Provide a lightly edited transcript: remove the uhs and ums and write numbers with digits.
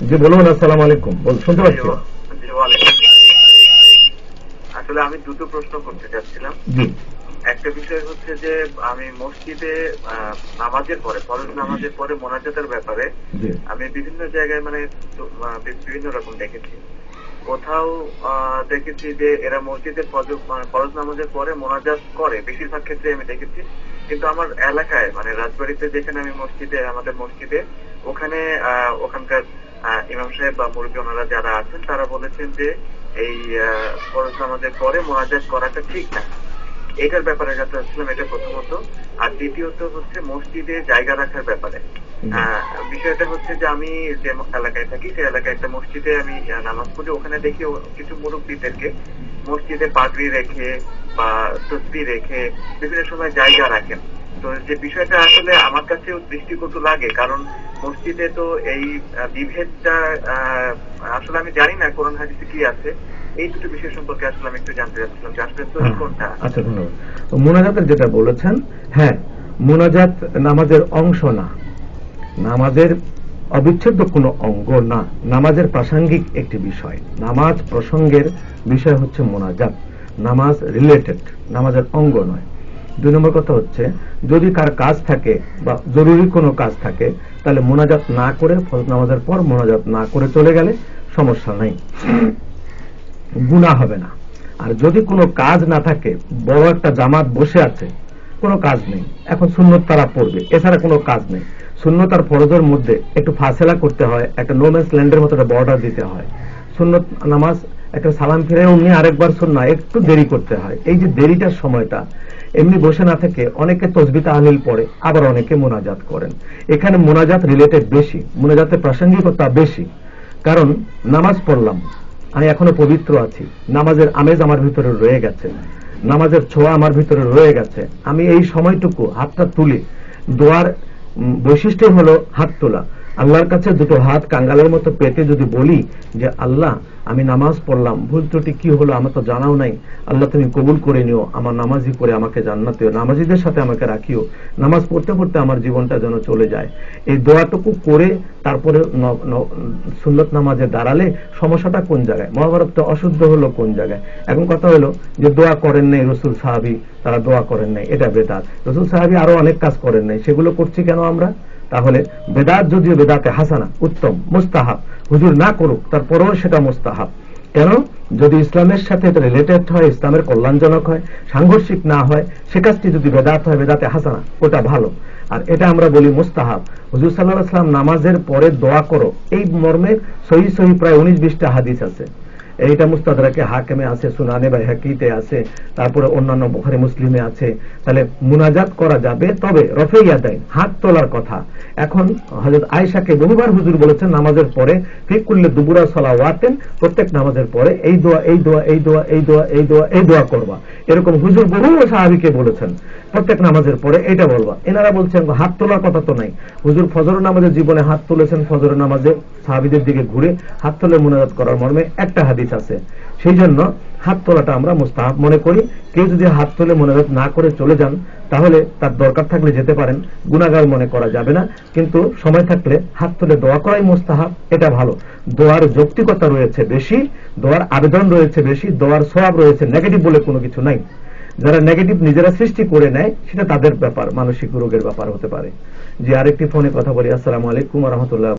জি বলুন, আসসালামু আলাইকুম। শুনতে পাচ্ছি। আসলে আমি দুটো প্রশ্ন করতে চাচ্ছিলাম। জি একটা বিষয় হচ্ছে যে আমি মসজিদে নামাজের পরে, ফরজ নামাজের পরে মোনাজাতের ব্যাপারে জি আমি বিভিন্ন জায়গায় মানে বিভিন্ন রকম দেখেছি। কোথাও দেখেছি যে এরা মসজিদে ফরজ নামাজের পরে মোনাজাত করে, বেশিরভাগ ক্ষেত্রে আমি দেখেছি। কিন্তু আমার এলাকায় মানে রাজবাড়িতে যেখানে আমি মসজিদে, আমাদের মসজিদে ওখানে ওখানকার ইমাম সাহেব বা মুরব্বী ওনারা যারা আছেন তারা বলেছেন যে এই ফরজ নামাজের পরে মোনাজাত করাটা ঠিক না। এটার ব্যাপারে জানতে চাচ্ছিলাম, এটা প্রথমত। আর দ্বিতীয়ত হচ্ছে মসজিদে জায়গা রাখার ব্যাপারে। বিষয়টা হচ্ছে যে আমি যে এলাকায় থাকি সেই এলাকায় একটা মসজিদে আমি নামাজ পড়ি, ওখানে দেখি কিছু মুরব্বীদেরকে মসজিদে পাগড়ি রেখে বা তসবিহ রেখে বিভিন্ন সময় জায়গা রাখেন। তো যে বিষয়টা আসলে আমার কাছেও দৃষ্টিকটু লাগে, কারণ মসজিদে তো এই বিভেদটা আসলে আমি জানি না কোরআন হাদিসে কি আছে। এই দুটো বিষয় সম্পর্কে আসলে আমি একটু জানতে চাচ্ছিলাম যে আসলে সহি কোনটা। আচ্ছা, ধন্যবাদ। মোনাজাতের যেটা বলেছেন, হ্যাঁ, মোনাজাত নামাজের অংশ না, নামাজের অবিচ্ছেদ্য কোনো অঙ্গ না, নামাজের প্রাসঙ্গিক একটি বিষয়। নামাজ প্রসঙ্গের বিষয় হচ্ছে মোনাজাত, নামাজ রিলেটেড, নামাজের অঙ্গ নয়। 2 নম্বর কথা হচ্ছে, যদি কার কাজ থাকে বা জরুরি কোনো কাজ থাকে তাহলে মোনাজাত না করে, ফরজ নামাজের পর মোনাজাত না করে চলে গেলে সমস্যা নাই, গুনাহ হবে না। আর যদি কোনো কাজ না থাকে, বড় একটা জামাত বসে আছে, কোনো কাজ নেই, এখন সুন্নত তারা পড়বে, এছাড়া কোনো কাজ নেই, সুন্নত আর ফরজের মধ্যে একটু ফাসেলা করতে হয়, একটা নোম্যান্স ল্যান্ডের মতো একটা বর্ডার দিতে হয়। সুন্নত নামাজ একটা সালাম ফিরে অমনি আরেকবার সুন্নাহ একটু দেরি করতে হয়। এই যে দেরিটার সময়টা, এমনি বসে না থেকে অনেকে তসবিহ তাহলিল পড়ে, আবার অনেকে মোনাজাত করেন। এখানে মোনাজাত রিলেটেড বেশি, মোনাজাতের প্রাসঙ্গিকতা বেশি। কারণ নামাজ পড়লাম, আমি এখনো পবিত্র আছি, নামাজের আমেজ আমার ভিতরে রয়ে গেছে, নামাজের ছোঁয়া আমার ভিতরে রয়ে গেছে। আমি এই সময়টুকু হাতটা তুলি, দোয়ার বৈশিষ্ট্য হলো হাত তোলা। আল্লাহর কাছে দুটো হাত কাঙ্গালের মতো পেতে যদি বলি যে আল্লাহ, আমি নামাজ পড়লাম, ভুল ত্রুটি কি হলো আমার তো জানাও নাই, আল্লাহ তুমি কবুল করে নিও, আমার নামাজি করে আমাকে জান্নাতেও, নামাজিদের সাথে আমাকে রাখিও, নামাজ পড়তে পড়তে আমার জীবনটা যেন চলে যায়। এই দোয়াটুকু করে তারপরে সুন্নত নামাজে দাঁড়ালে সমস্যাটা কোন জায়গায়, মহাভারতটা অশুদ্ধ হলো কোন জায়গায়? এখন কথা হলো যে দোয়া করেন নাই রসুল সাহাবী, তারা দোয়া করেন নাই, এটা বেদাত। রসুল সাহাবী আরো অনেক কাজ করেন নাই, সেগুলো করছি কেন আমরা? তাহলে বেদাত যদিও বেদাতে হাসানা, উত্তম, মুস্তাহাব, হুজুর না করুক তারপরেও সেটা মুস্তাহাব। কেন? যদি ইসলামের সাথে এটা রিলেটেড হয়, ইসলামের কল্যাণজনক হয়, সাংঘর্ষিক না হয়, সে কাজটি যদি বেদাত হয়, বেদাতে হাসানা, ওটা ভালো। আর এটা আমরা বলি মুস্তাহাব। হুজুর সাল্লাল্লাহু আলাইহি ওয়াসাল্লাম নামাজের পরে দোয়া করো, এই মর্মে সহি সহি প্রায় 19-20টা হাদিস আছে। এইটা মুস্তাদরাকে হাকিমে আছে, সুনানে বাইহাকিতে আছে, তারপরে অন্যান্য বুখারী মুসলিমে আছে। তাহলে মুনাজাত করা যাবে, তবে রফে ইয়াদাইন, হাত তোলার কথা। এখন হযরত আয়েশাকে বহুবার হুজুর বলেছেন নামাজের পরে ফি কুল্লি দুবুরা সালাওয়াতিন, প্রত্যেক নামাজের পরে এই দোয়া এই দোয়া এই দোয়া এই দোয়া এই দোয়া এই দোয়া করবা। এরকম হুজুর বহু সাহাবীকে বলেছেন প্রত্যেক নামাজের পরে এটা বলবা। এনারা বলছেন হাত তোলার কথা তো নাই। হুজুর ফজর নামাজের জীবনে হাত তুলেছেন, ফজর নামাজে সাহাবীদের দিকে ঘুরে হাত তুলে মুনাজাত করার মর্মে একটা হাদিস আছে। সেই জন্য হাত তোলাটা আমরা মুস্তাহাব মনে করি। কেউ যদি হাত তুলে মুনাজাত না করে চলে যান, তাহলে তার দরকার থাকলে যেতে পারেন, গুনাহগার মনে করা যাবে না। কিন্তু সময় থাকলে হাত তুলে দোয়া করাই মুস্তাহাব, এটা ভালো। দোয়ার যৌক্তিকতা রয়েছে বেশি, দোয়ার আবেদন রয়েছে বেশি, দোয়ার সওয়াব রয়েছে, নেগেটিভ বলে কোনো কিছু নাই। যারা নেগেটিভ নিজেরা সৃষ্টি করে নেয় সেটা তাদের ব্যাপার, মানসিক রোগের ব্যাপার হতে পারে। যে আরেকটি ফোনে কথা বলি। আসসালামু আলাইকুম ওয়া রাহমাতুল্লাহি।